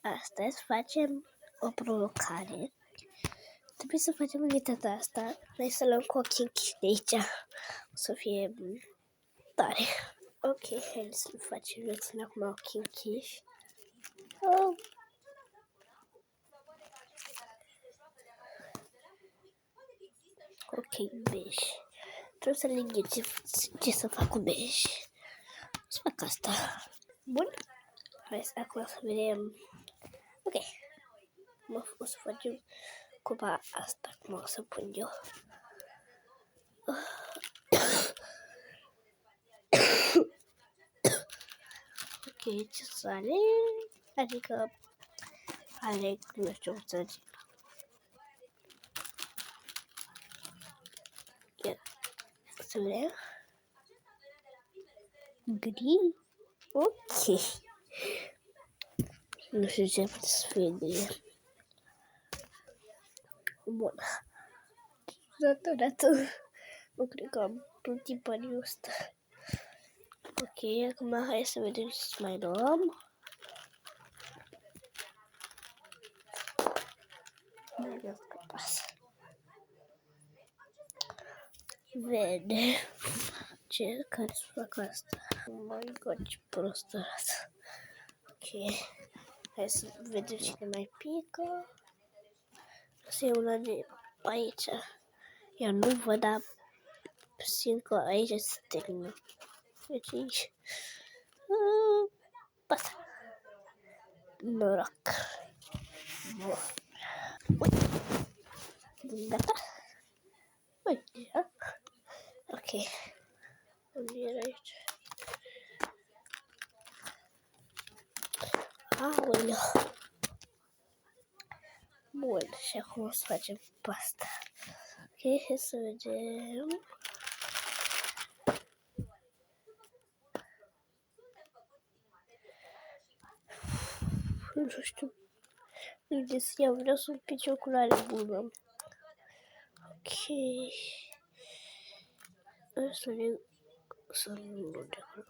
Astăzi facem o provocare. Trebuie să facem unitatea asta. Noi să luăm cu ochii închiși de aici. O să fie tare. Ok, hai să-l facem. Eu țin acum ochii închiși. Ok, bej. Trebuie să leg ce să fac cu bej. Să fac asta. Bun? Hai acum să vedem. Ok. O să facem cupa asta. Cum o să pun eu. Ok, ce să aleg? Adică aleg, nu știu ce să zic. Ia, să vedem. Gri? Ok. Nu știu ce poate să fie gri. Bun. Dată. Nu cred că am tipariul ăsta. Ok, acum hai să vedem ce să mai luăm. Vede. Care să fac asta? Oh my god, ce prost arată. Ok. Hai să vedem cine mai pică. Asta e una de aici. Eu nu văd, dar simt că aici se termină. Deci aici. Pasta. Noroc. Bun, gata. Uite, ok. Unde era aici? Aoleu. Bun, și acum o să facem pasta. Ok, hai să vedem. Nu știu. Unde să iau, vreau să pice o culoare bună. Ok. Să nu de acolo.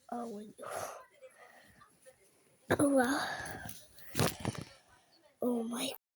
Aoleu. Wow. Oh my